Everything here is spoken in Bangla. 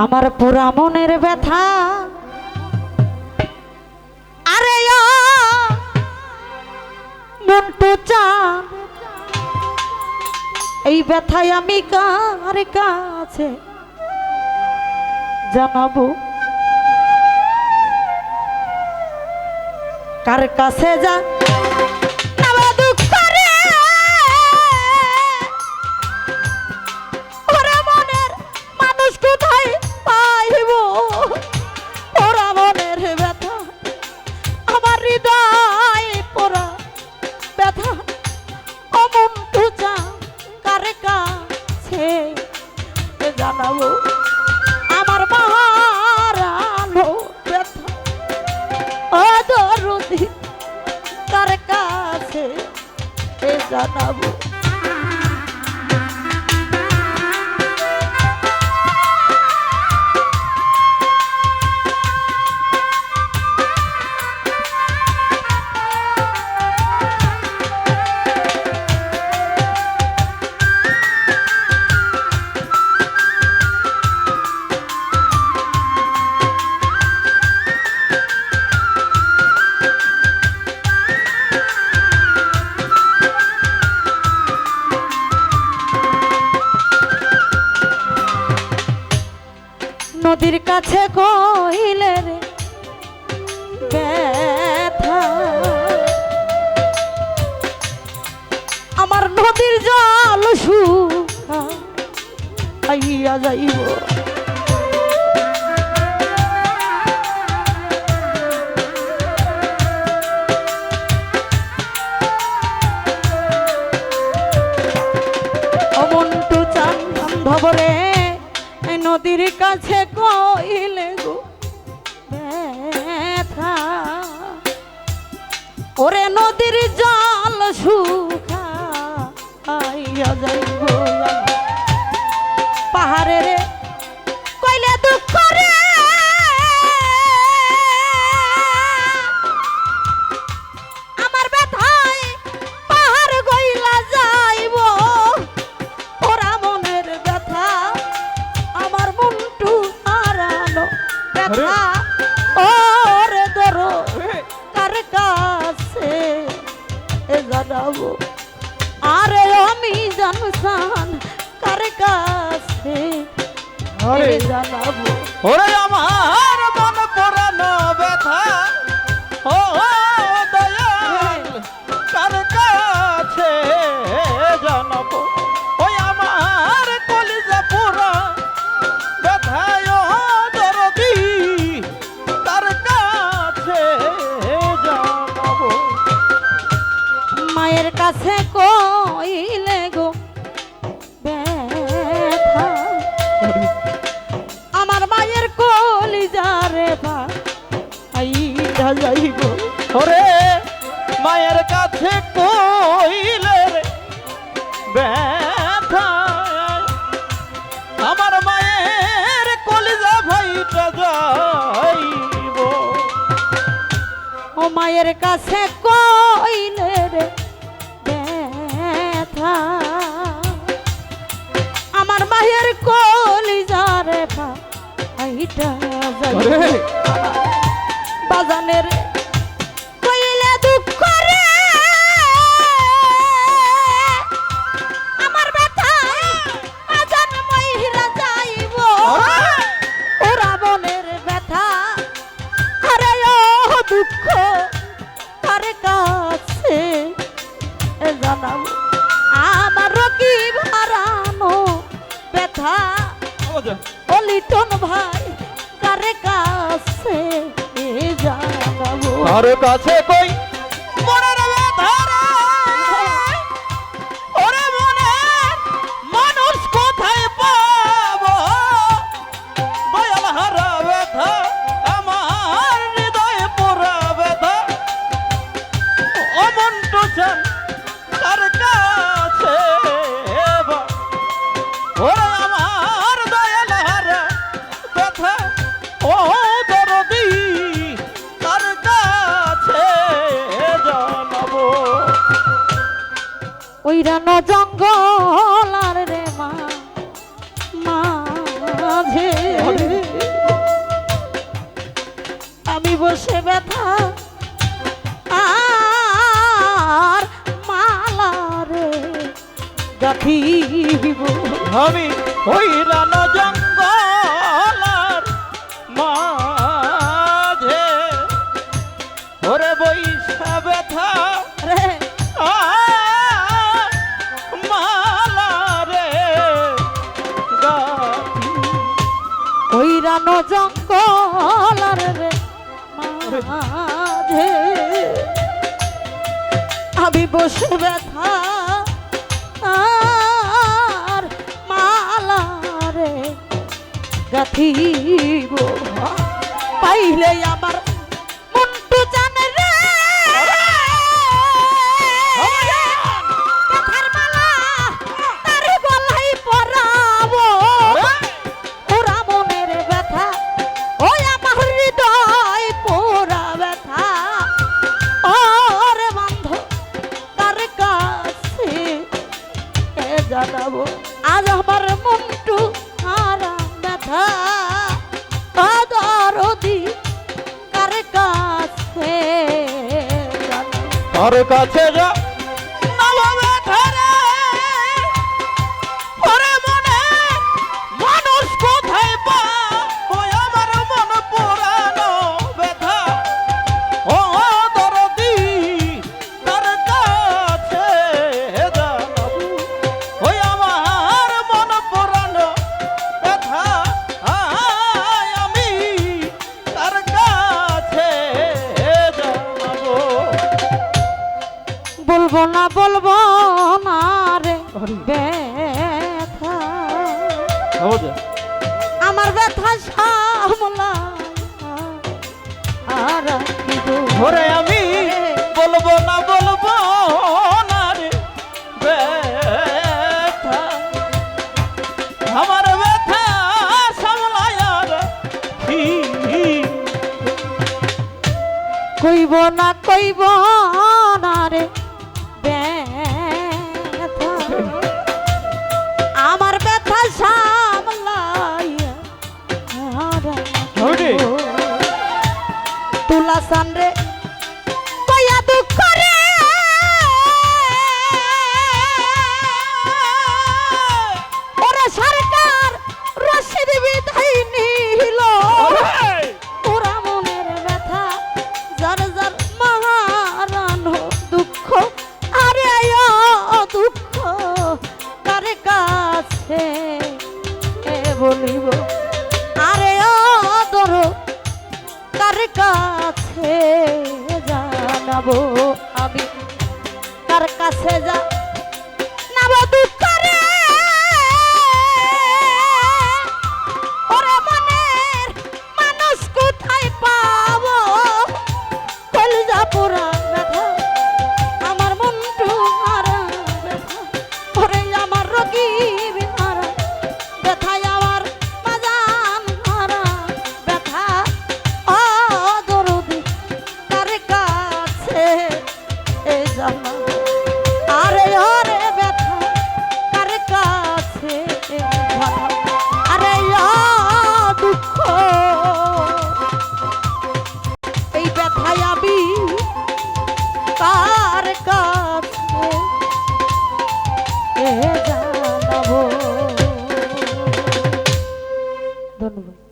আমার পুরা মনের ব্যথা আরে মন্টু চান এই ব্যথায় আমি কার কাছে জানাবো কার কাছে যা জানাবো আমার মারানো ব্যথা অদরদি কার কাছে জানাবো নদীর কাছে কইলে রে ব্যথা আমার নদীর জল শুকাইয়া যাইব মন্টু চান বান্ধবরে নদীর কাছে কইলে গো ব্যথা ওরে নদীর জল শুকাইয়া যাইব পাহাড়ে রে কইলে দুঃখ রে আমার ব্যথায় পাহাড় গইলা যাইব ওরা মনের ব্যথা আমার মন্টু হারানো ব্যথা ওরে ধরো কার কাছে জানাবো আরে আমি জানসান কার কাছে জানাবো ওরে আমার মন পরানো ব্যথা ও দয়াল কার কাছে জানাবো ওই আমার কলিজা পুরা ব্যথায় দরদি কার কাছে জানাবো মায়ের কাছে কইলে গো ব্যথা আমার মায়ের কলিজারে ভাইটা যাইব ওরে মায়ের কাছে কইলে রে ব্যথা আমার মায়ের কলিজা ভাইটা যাইব ও মায়ের কাছে কইলে রে ব্যথা আমার মায়ের কলিজারে ভাইটা যাইব বাজানের কইলে দুঃখ রে আমার ব্যথা বাজান মহিলা যাইব ওরা মনের ব্যথা আরে ও দুঃখ কার কাছে জানাবো আমার কি হারানো ব্যথা ও লিটন ভাই কার কাছে জানাবো কার কাছে কই মনের ব্যথা রে ওরে মনের মানুষ কোথায় পাবো দয়াল হারা ব্যথা আমার হৃদয়ে পোড়া ব্যথা ও মন্টু চান কার কাছে ওরে আমার দয়াল হারা ব্যথা ও দরদি কার কাছে জানাবো ওই রানো জঙ্গল আর রে মাঝে গাথিব আমি ওই রান জঙ্গলার মাঝে ওরে বৈশা ব্যথা রে মালা রে গাথি ওই রানো জঙ্গলার রে মাঝে আমি বসে ব্যথা আর মালা রে গাথিব পাইলে আমার মন্টু জানে রে ব্যথার মালা তার গলায় পরাবো ওরা মনের ব্যথা ওই আমার হৃদয় পোড়া ব্যথা ওরে বন্ধ তার কাছে জানাবো আজ আমার মন্টু হারা ব্যথা দরদি কার কাছে জানাবো তোর কাছে যা নামা ব্যথা রে ওরে মনে মানুষ কোথায় পা ওই আমার মন পোড়ানো ব্যথা ও দরদি তার কাছে জানাবো ওই আমার মন পোড়ানো ব্যথা আমি তার কাছে জানাবো বলবো না রে ব্যথা আমার ব্যথা সামলা আর ওরে আমি বলবো না রে ব্যথা আমার ব্যথা সামলায় আর কইব না রে ব্যথা আমার ব্যথা সামলাইয়া ওরে। তুলা সান রে কইয়া দুঃখ রে ওরা সরকার রশিদ বিদায় নিল ওরা মনের ব্যথা যার যার মহারানো দুঃখ আরে দুঃখ কার কাছে বলিব আরে দর কার কাছে জানাবো আমি কার কাছে যা নাব দুঃখ রে ওরে মনের মানুষ কোথায় পাবো কলজা পোড়া ব্যথা আমার মন্টু হারা ব্যথা ওরে আমার রোগী হারা ব্যথায় আমার বাজান হারা ব্যথা ও দরদি কার কাছে জানা আরে ওরে ব্যথা কার কাছে জানা আরে দুঃখ এই ব্যথায় আমি কার কাছে জানাবো ধন্যবাদ।